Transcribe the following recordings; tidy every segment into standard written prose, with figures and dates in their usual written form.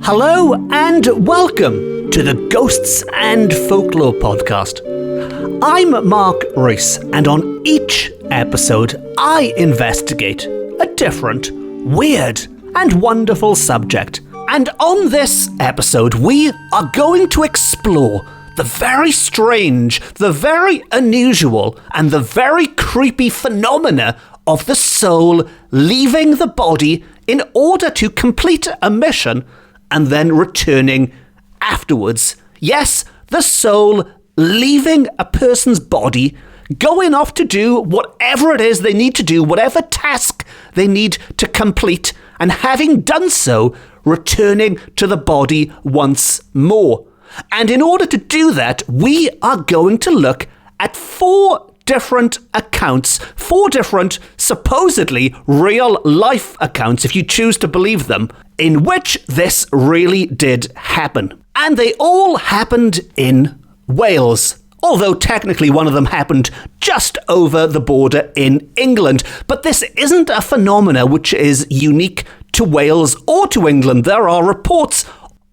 Hello and welcome to the Ghosts and Folklore podcast. I'm Mark Rees, and on each episode I investigate a different, weird and wonderful subject. And on this episode we are going to explore the very strange, the very unusual and the very creepy phenomena of the soul leaving the body in order to complete a mission and then returning afterwards. Yes, the soul leaving a person's body, going off to do whatever it is they need to do, whatever task they need to complete, and having done so, returning to the body once more. And in order to do that, we are going to look at four different accounts, four different supposedly real life accounts, if you choose to believe them, in which this really did happen. And they all happened in Wales, although technically one of them happened just over the border in England. But this isn't a phenomena which is unique to Wales or to England. There are reports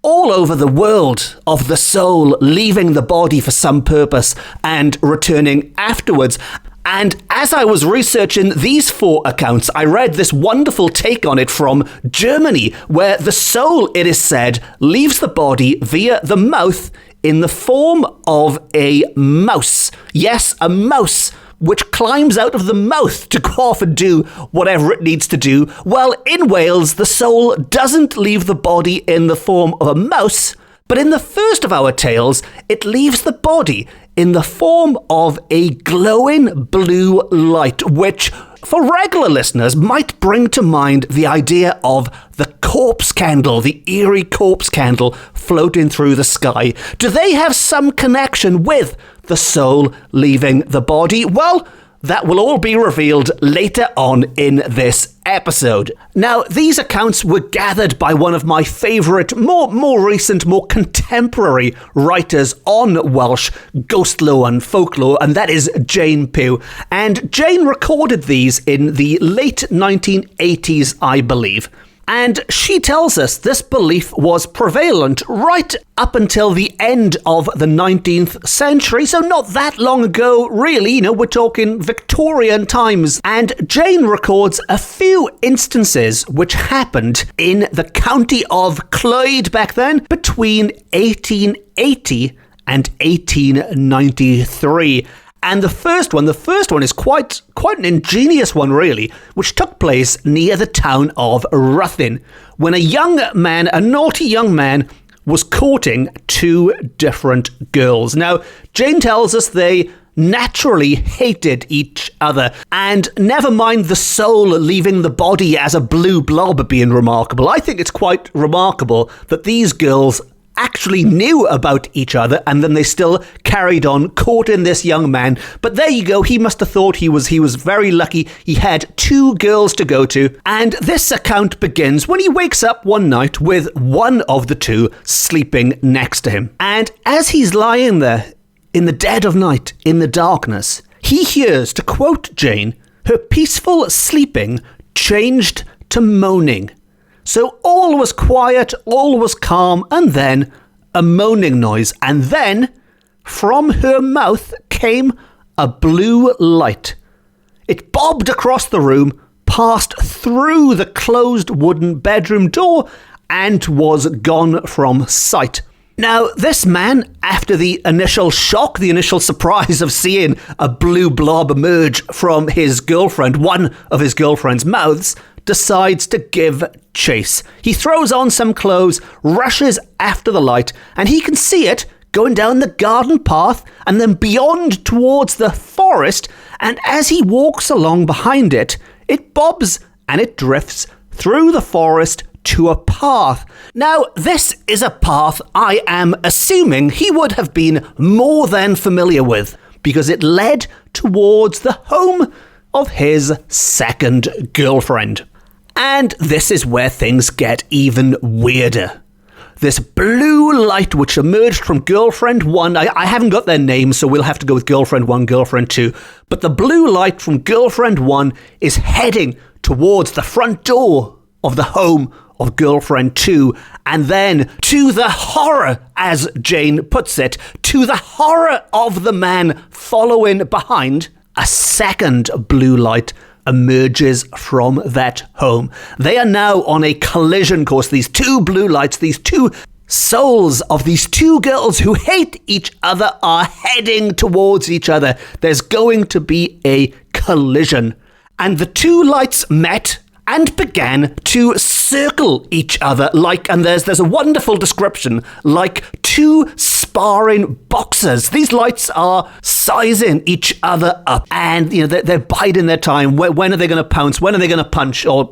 all over the world of the soul leaving the body for some purpose and returning afterwards. And as I was researching these four accounts, I read this wonderful take on it from Germany, where the soul, it is said, leaves the body via the mouth in the form of a mouse. Yes, a mouse, which climbs out of the mouth to go off and do whatever it needs to do. Well, in Wales, the soul doesn't leave the body in the form of a mouse, but in the first of our tales, it leaves the body in the form of a glowing blue light, which, for regular listeners, might bring to mind the idea of the corpse candle, the eerie corpse candle floating through the sky. Do they have some connection with the soul leaving the body? Well, that will all be revealed later on in this episode. Now, these accounts were gathered by one of my favourite, more recent, more contemporary writers on Welsh ghost lore and folklore, and that is Jane Pugh. And Jane recorded these in the late 1980s, I believe. And she tells us this belief was prevalent right up until the end of the 19th century, so not that long ago, really. We're talking Victorian times. And Jane records a few instances which happened in the county of Clwyd back then between 1880 and 1893. And the first one is quite an ingenious one, really, which took place near the town of Ruthin, when a naughty young man, was courting two different girls. Now, Jane tells us they naturally hated each other, and never mind the soul leaving the body as a blue blob being remarkable. I think it's quite remarkable that these girls actually knew about each other, and then they still carried on courting this young man. But there you go, he must have thought he was very lucky. He had two girls to go to, and this account begins when he wakes up one night with one of the two sleeping next to him. And as he's lying there in the dead of night, in the darkness, he hears, to quote Jane, her peaceful sleeping changed to moaning. So all was quiet, all was calm, and then a moaning noise. And then, from her mouth came a blue light. It bobbed across the room, passed through the closed wooden bedroom door, and was gone from sight. Now, this man, after the initial shock, the initial surprise of seeing a blue blob emerge from his girlfriend, one of his girlfriend's mouths, decides to give chase. He throws on some clothes, rushes after the light, and he can see it going down the garden path and then beyond towards the forest, and as he walks along behind it, it bobs and it drifts through the forest to a path. Now, this is a path I am assuming he would have been more than familiar with, because it led towards the home of his second girlfriend. And this is where things get even weirder. This blue light which emerged from girlfriend 1, I haven't got their names, so we'll have to go with girlfriend 1, girlfriend 2, but the blue light from girlfriend 1 is heading towards the front door of the home of girlfriend 2, and then, to the horror, as Jane puts it, to the horror of the man following behind, a second blue light emerges from that home. They are now on a collision course. These two blue lights, these two souls of these two girls who hate each other are heading towards each other. There's going to be a collision. And the two lights met and began to circle each other and there's a wonderful description, like two sparring boxers. These lights are sizing each other up, and they're biding their time. When are they going to pounce? When are they going to punch? Or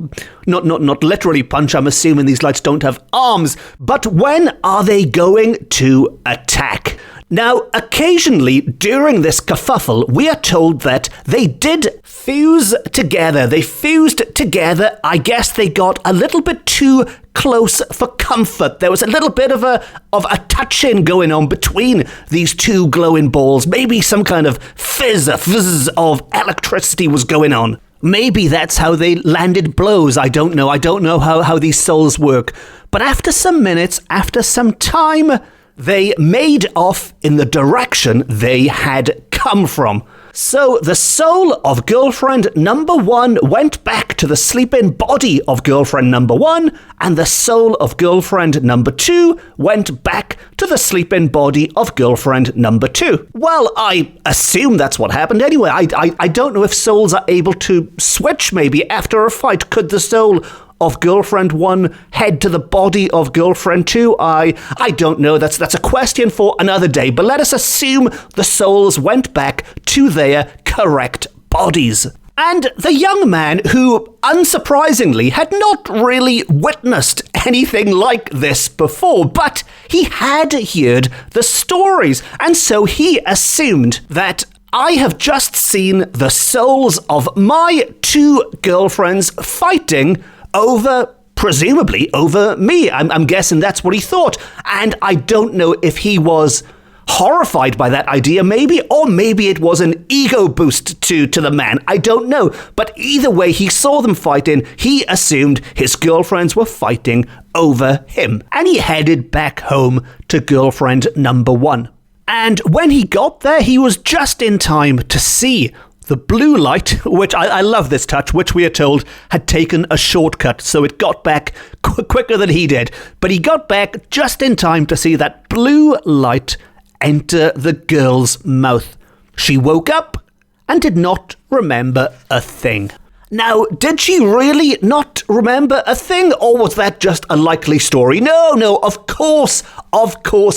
not literally punch. I'm assuming these lights don't have arms, but when are they going to attack? Now, occasionally during this kerfuffle, we are told that they did fuse together. They fused together. I guess they got a little bit too close for comfort. There was a little bit of a touching going on between these two glowing balls. Maybe some kind of fizz of electricity was going on. Maybe that's how they landed blows. I don't know. I don't know how these souls work. But after some minutes, after some time, they made off in the direction they had come from. So the soul of girlfriend number 1 went back to the sleeping body of girlfriend number 1, and the soul of girlfriend number 2 went back to the sleeping body of girlfriend number 2. Well, I assume that's what happened anyway. I don't know if souls are able to switch maybe after a fight. Could the soul of girlfriend 1 head to the body of girlfriend 2? I don't know. That's a question for another day. But let us assume the souls went back to their correct bodies. And the young man, who unsurprisingly had not really witnessed anything like this before, but he had heard the stories, and so he assumed that I have just seen the souls of my 2 girlfriends fighting presumably over me. I'm guessing that's what he thought. And I don't know if he was horrified by that idea, maybe, or maybe it was an ego boost to the man. I don't know. But either way, he saw them fighting. He assumed his girlfriends were fighting over him. And he headed back home to girlfriend number 1. And when he got there, he was just in time to see the blue light, which I love this touch, which we are told had taken a shortcut, so it got back quicker than he did. But he got back just in time to see that blue light enter the girl's mouth. She woke up and did not remember a thing. Now, did she really not remember a thing, or was that just a likely story? No, of course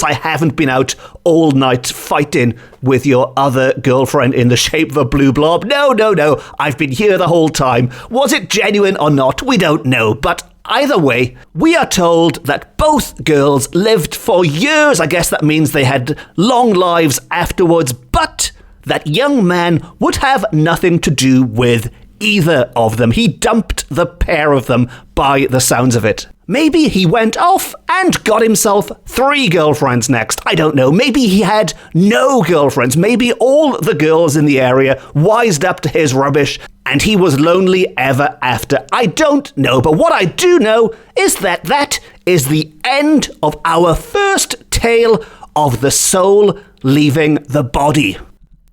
I haven't been out all night fighting with your other girlfriend in the shape of a blue blob. No, I've been here the whole time. Was it genuine or not? We don't know, but either way, we are told that both girls lived for years. I guess that means they had long lives afterwards, but that young man would have nothing to do with either of them. He dumped the pair of them by the sounds of it. Maybe he went off and got himself 3 girlfriends next. I don't know. Maybe he had no girlfriends. Maybe all the girls in the area wised up to his rubbish and he was lonely ever after. I don't know. But what I do know is that is the end of our first tale of the soul leaving the body.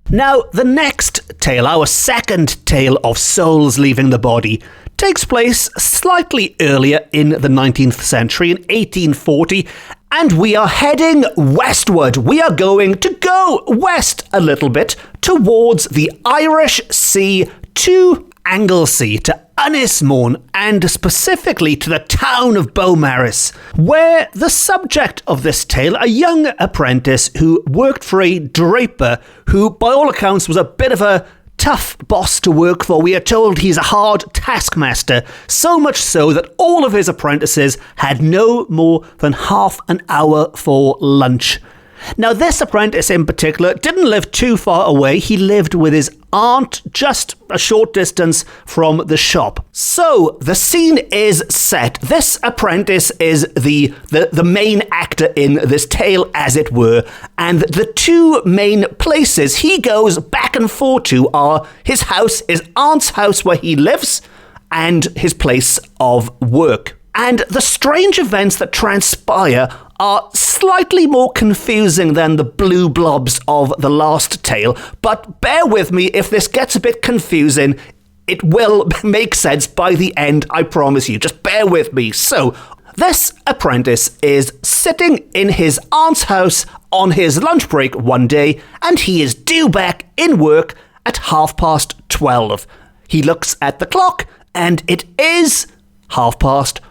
Now, the next tale, our second tale of souls leaving the body, takes place slightly earlier in the 19th century, in 1840, and we are heading westward. We are going to go west a little bit towards the Irish Sea to Anglesey, to Ynys-Môn, and specifically to the town of Beaumaris, where the subject of this tale, a young apprentice who worked for a draper who, by all accounts, was a bit of a tough boss to work for. We are told he's a hard taskmaster, so much so that all of his apprentices had no more than half an hour for lunch. Now, this apprentice in particular didn't live too far away. He lived with his aunt just a short distance from the shop. So the scene is set. This apprentice is the main actor in this tale, as it were, and the 2 main places he goes back and forth to are his house, his aunt's house where he lives, and his place of work. And the strange events that transpire are slightly more confusing than the blue blobs of the last tale, but bear with me if this gets a bit confusing. It will make sense by the end, I promise you. Just bear with me. So, this apprentice is sitting in his aunt's house on his lunch break one day, and he is due back in work at 12:30. He looks at the clock, and it is 12:30.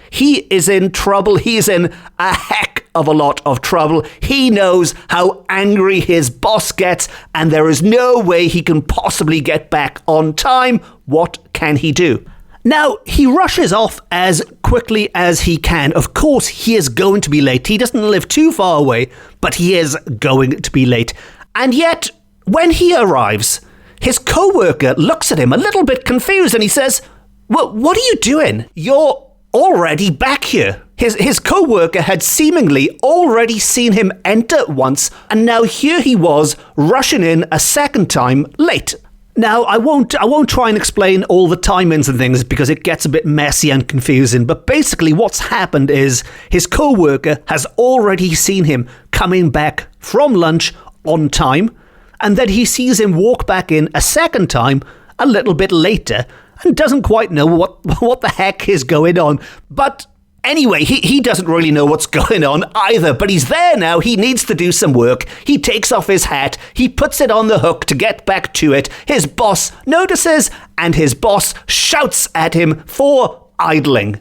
He is in trouble. He's in a heck of a lot of trouble. He knows how angry his boss gets, and there is no way he can possibly get back on time. What can he do? Now, he rushes off as quickly as he can. Of course, he is going to be late. He doesn't live too far away, but he is going to be late. And yet, when he arrives, his co-worker looks at him a little bit confused and he says, "Well, what are you doing? You're already back here." His co-worker had seemingly already seen him enter once, and now here he was rushing in a second time late. Now, I won't try and explain all the timings and things because it gets a bit messy and confusing, but basically what's happened is his co-worker has already seen him coming back from lunch on time, and then he sees him walk back in a second time a little bit later and doesn't quite know what the heck is going on. But anyway, he doesn't really know what's going on either, but he's there now. He needs to do some work. He takes off his hat. He puts it on the hook to get back to it. His boss notices, and his boss shouts at him for idling.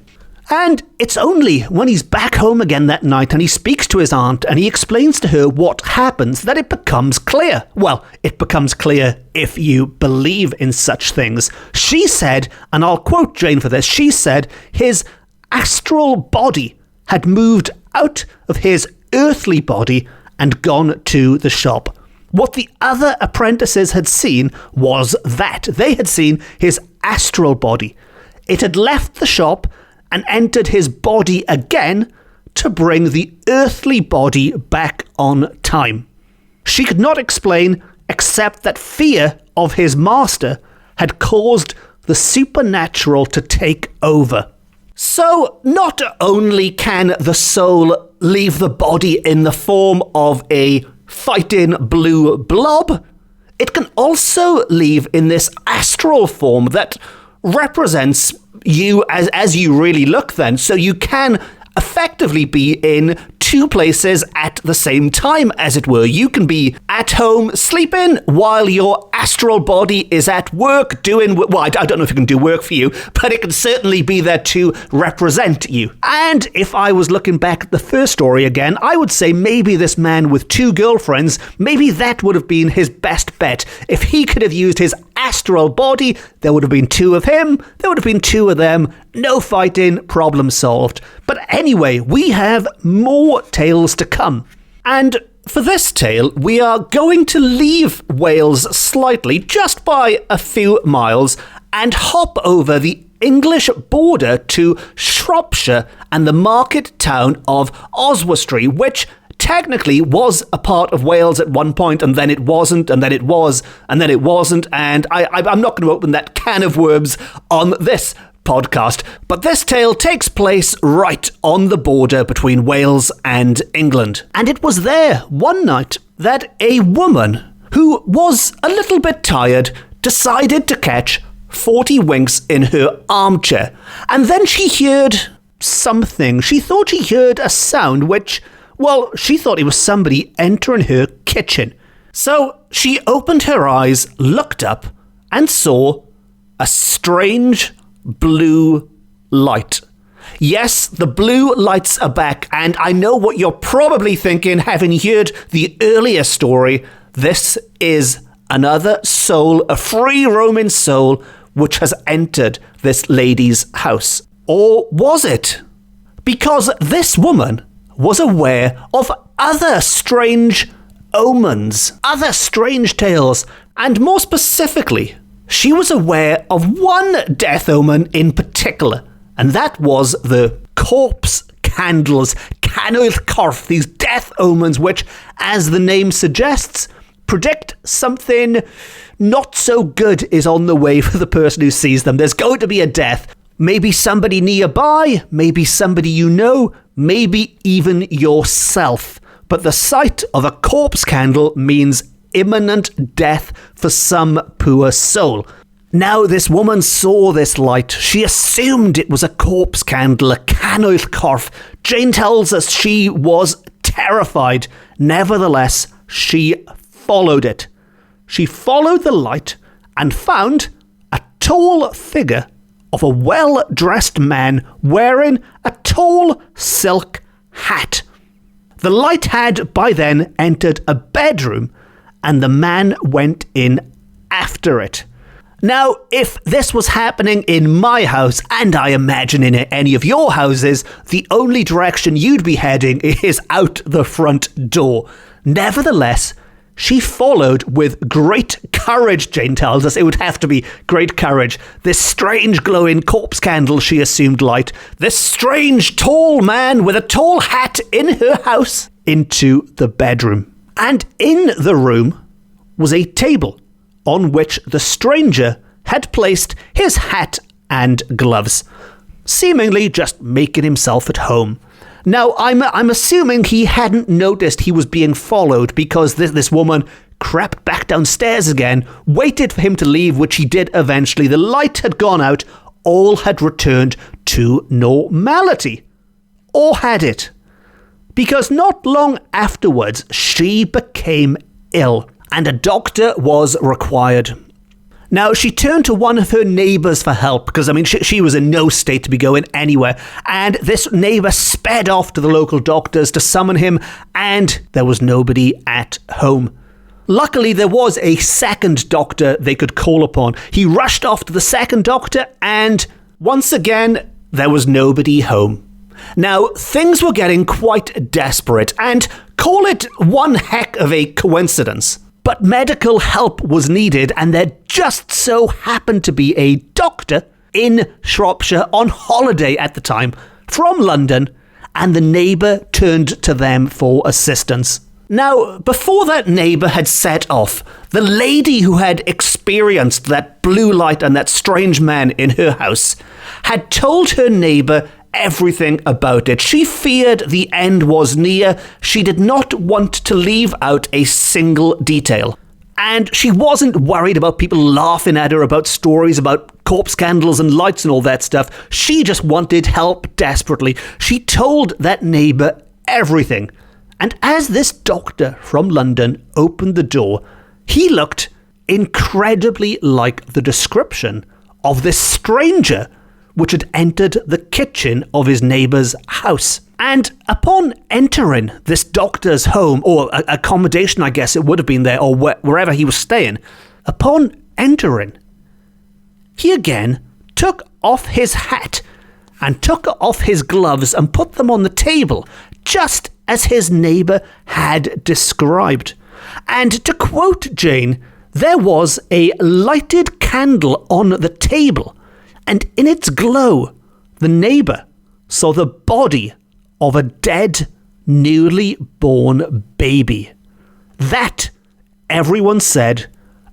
And it's only when he's back home again that night and he speaks to his aunt and he explains to her what happens that it becomes clear. Well, it becomes clear if you believe in such things. She said, and I'll quote Jane for this, she said his astral body had moved out of his earthly body and gone to the shop. What the other apprentices had seen was that. They had seen his astral body. It had left the shop and entered his body again to bring the earthly body back on time. She could not explain except that fear of his master had caused the supernatural to take over. So not only can the soul leave the body in the form of a fighting blue blob, it can also leave in this astral form that represents you as you really look then. So you can effectively be in two places at the same time, as it were. You can be at home sleeping while your astral body is at work doing, well, I don't know if it can do work for you, but it can certainly be there to represent you. And if I was looking back at the first story again, I would say maybe this man with two girlfriends, maybe that would have been his best bet. If he could have used his astral body, there would have been two of him, there would have been two of them, no fighting, problem solved. But anyway, we have more tales to come. And for this tale, we are going to leave Wales slightly, just by a few miles, and hop over the English border to Shropshire and the market town of Oswestry, which technically was a part of Wales at one point, and then it wasn't, and then it was, and then it wasn't, and I'm not going to open that can of worms on this podcast, but this tale takes place right on the border between Wales and England. And it was there one night that a woman who was a little bit tired decided to catch 40 winks in her armchair. And then she heard something. She thought she heard a sound which, well, she thought it was somebody entering her kitchen. So she opened her eyes, looked up, and saw a strange blue light. Yes, the blue lights are back, and I know what you're probably thinking, having heard the earlier story. This is another soul, a free roaming soul, which has entered this lady's house. Or was it? Because this woman was aware of other strange omens, other strange tales, and more specifically, she was aware of one death omen in particular, and that was the corpse candles, Canwyll Corff, these death omens which, as the name suggests, predict something not so good is on the way for the person who sees them. There's going to be a death. maybe somebody nearby, maybe somebody you know, maybe even yourself. But the sight of a corpse candle means imminent death for some poor soul. Now, this woman saw this light. She assumed it was a corpse candle, a canwyll corff. Jane tells us she was terrified. Nevertheless, she followed it. She followed the light and found a tall figure of a well-dressed man wearing a tall silk hat. The light had by then entered a bedroom, and the man went in after it. Now, if this was happening in my house, and I imagine in any of your houses, the only direction you'd be heading is out the front door. Nevertheless, she followed with great courage, Jane tells us. It would have to be great courage. This strange glowing corpse candle she assumed light. This strange tall man with a tall hat in her house into the bedroom. And in the room was a table on which the stranger had placed his hat and gloves, seemingly just making himself at home. Now, I'm assuming he hadn't noticed he was being followed because this woman crept back downstairs again, waited for him to leave, which he did eventually. The light had gone out. All had returned to normality. Or had it? Because not long afterwards, she became ill, and a doctor was required. Now, she turned to one of her neighbours for help, because, she was in no state to be going anywhere, and this neighbour sped off to the local doctors to summon him, and there was nobody at home. Luckily, there was a second doctor they could call upon. He rushed off to the second doctor, and once again, there was nobody home. Now, things were getting quite desperate, and call it one heck of a coincidence. But medical help was needed, and there just so happened to be a doctor in Shropshire on holiday at the time from London, and the neighbour turned to them for assistance. Now, before that neighbour had set off, the lady who had experienced that blue light and that strange man in her house had told her neighbour everything about it. She feared the end was near. She did not want to leave out a single detail. And she wasn't worried about people laughing at her about stories about corpse candles and lights and all that stuff. She just wanted help desperately. She told that neighbour everything. And as this doctor from London opened the door, he looked incredibly like the description of this stranger which had entered the kitchen of his neighbour's house. And upon entering this doctor's home, or accommodation, I guess it would have been there, or wherever he was staying, upon entering, he again took off his hat and took off his gloves and put them on the table, just as his neighbour had described. And to quote Jane, there was a lighted candle on the table, and in its glow, the neighbour saw the body of a dead, newly born baby. That, everyone said,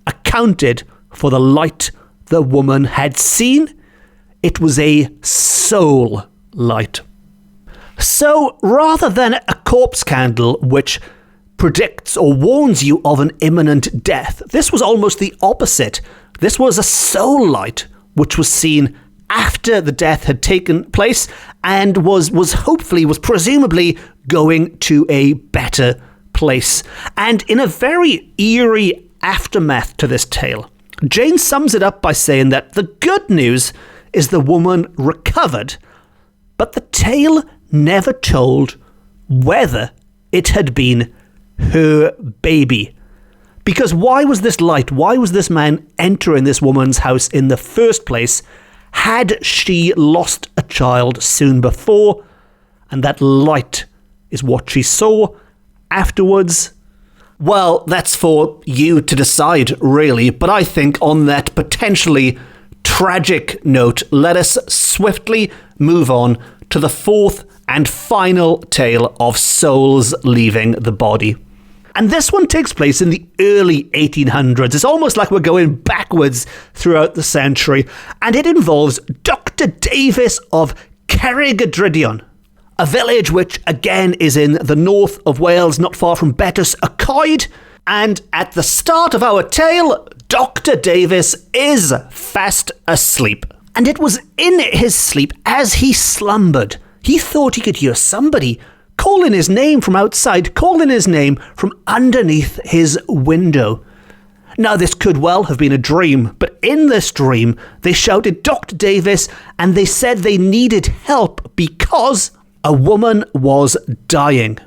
accounted for the light the woman had seen. It was a soul light. So, rather than a corpse candle which predicts or warns you of an imminent death, this was almost the opposite. This was a soul light which was seen after the death had taken place and was presumably going to a better place. And in a very eerie aftermath to this tale, Jane sums it up by saying that the good news is the woman recovered, but the tale never told whether it had been her baby. Because why was this light, why was this man entering this woman's house in the first place? Had she lost a child soon before? And that light is what she saw afterwards? Well, that's for you to decide, really. But I think on that potentially tragic note, let us swiftly move on to the fourth and final tale of souls leaving the body. And this one takes place in the early 1800s. It's almost like we're going backwards throughout the century. And it involves Dr. Davis of Cerrig-y-Drudion, a village which, again, is in the north of Wales, not far from Betws y Coed. And at the start of our tale, Dr. Davis is fast asleep. And it was in his sleep, as he slumbered, he thought he could hear somebody calling his name from outside, calling his name from underneath his window. Now, this could well have been a dream, but in this dream, they shouted Dr. Davis, and they said they needed help because a woman was dying.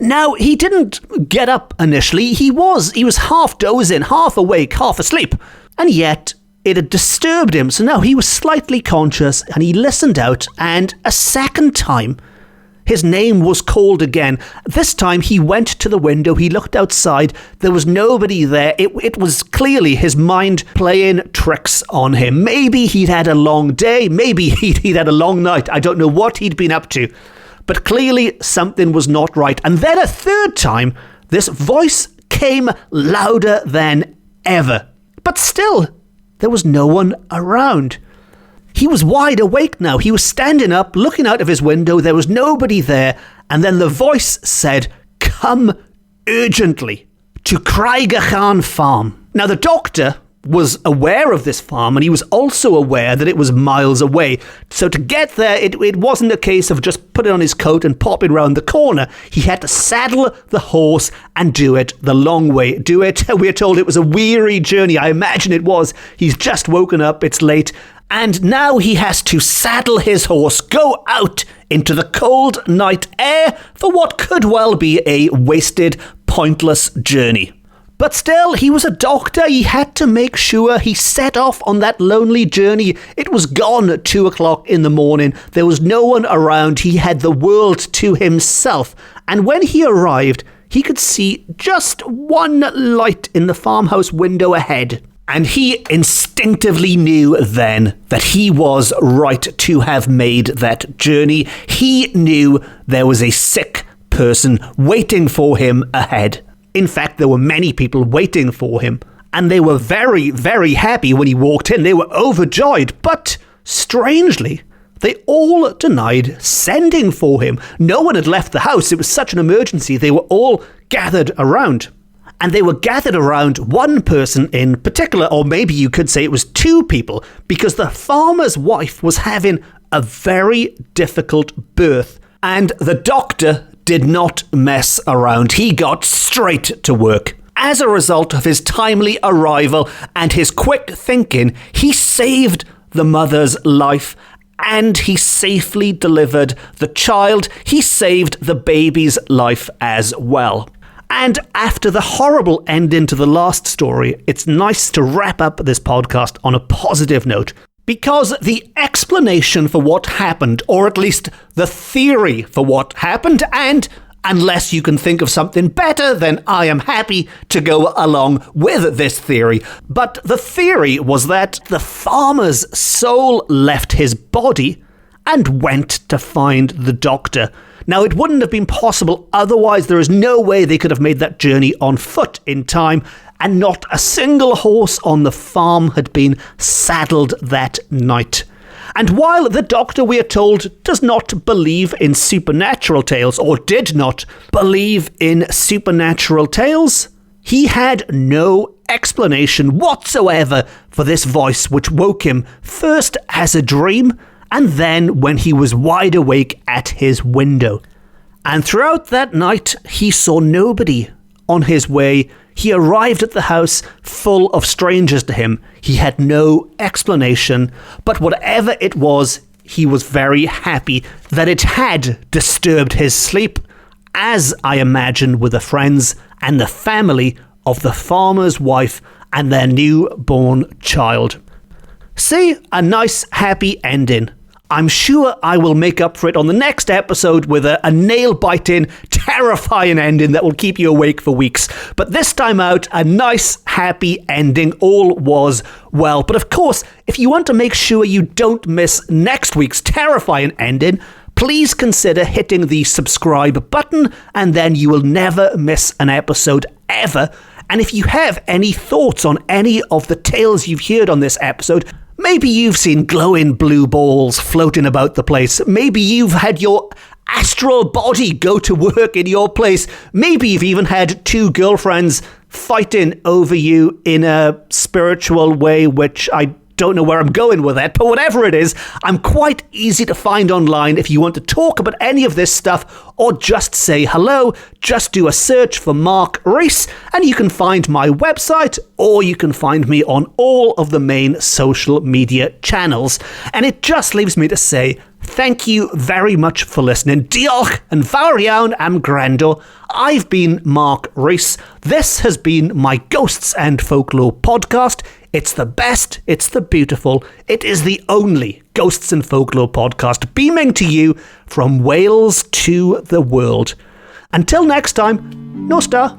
Now, he didn't get up initially. He was half dozing, half awake, half asleep, and yet it had disturbed him. So now he was slightly conscious, and he listened out, and a second time, his name was called again. This time he went to the window, he looked outside, there was nobody there. It was clearly his mind playing tricks on him. Maybe he'd had a long day, maybe he'd had a long night. I don't know what he'd been up to. But clearly something was not right. And then a third time, this voice came louder than ever. But still, there was no one around. He was wide awake now. He was standing up, looking out of his window. There was nobody there. And then the voice said, "Come urgently to Craigachan Farm." Now, the doctor was aware of this farm, and he was also aware that it was miles away. So to get there, it wasn't a case of just putting on his coat and popping round the corner. He had to saddle the horse and do it the long way. We're told it was a weary journey. I imagine it was. He's just woken up, it's late, and now he has to saddle his horse, go out into the cold night air for what could well be a wasted, pointless journey. But still, he was a doctor. He had to make sure he set off on that lonely journey. It was gone at 2 o'clock in the morning. There was no one around. He had the world to himself. And when he arrived, he could see just one light in the farmhouse window ahead. And he instinctively knew then that he was right to have made that journey. He knew there was a sick person waiting for him ahead. In fact, there were many people waiting for him, and they were very, very happy when he walked in. They were overjoyed, but strangely, they all denied sending for him. No one had left the house. It was such an emergency. They were all gathered around. And they were gathered around one person in particular, or maybe you could say it was two people, because the farmer's wife was having a very difficult birth, and the doctor did not mess around. He got straight to work. As a result of his timely arrival and his quick thinking, he saved the mother's life, and he safely delivered the child. He saved the baby's life as well. And after the horrible ending to the last story, it's nice to wrap up this podcast on a positive note. Because the explanation for what happened, or at least the theory for what happened, and unless you can think of something better, then I am happy to go along with this theory. But the theory was that the farmer's soul left his body and went to find the doctor. Now, it wouldn't have been possible otherwise. There is no way they could have made that journey on foot in time, and not a single horse on the farm had been saddled that night. And while the doctor, we are told, does not believe in supernatural tales, or did not believe in supernatural tales, he had no explanation whatsoever for this voice which woke him first as a dream, and then when he was wide awake at his window. And throughout that night, he saw nobody. On his way, he arrived at the house full of strangers to him. He had no explanation, but whatever it was, he was very happy that it had disturbed his sleep, as I imagine with the friends and the family of the farmer's wife and their newborn child. See, a nice happy ending. I'm sure I will make up for it on the next episode with a nail-biting, terrifying ending that will keep you awake for weeks. But this time out, a nice, happy ending. All was well. But of course, if you want to make sure you don't miss next week's terrifying ending, please consider hitting the subscribe button, and then you will never miss an episode ever. And if you have any thoughts on any of the tales you've heard on this episode, maybe you've seen glowing blue balls floating about the place, maybe you've had your astral body go to work in your place, maybe you've even had two girlfriends fighting over you in a spiritual way, which I don't know where I'm going with that, but whatever it is, I'm quite easy to find online if you want to talk about any of this stuff or just say hello. Just do a search for Mark Rees and you can find my website, or you can find me on all of the main social media channels. And it just leaves me to say thank you very much for listening. Diolch and fawr iawn am gwrando. I've been Mark Rees. This has been my Ghosts and Folklore podcast. It's the best, it's the beautiful, it is the only Ghosts and Folklore podcast beaming to you from Wales to the world. Until next time, no star.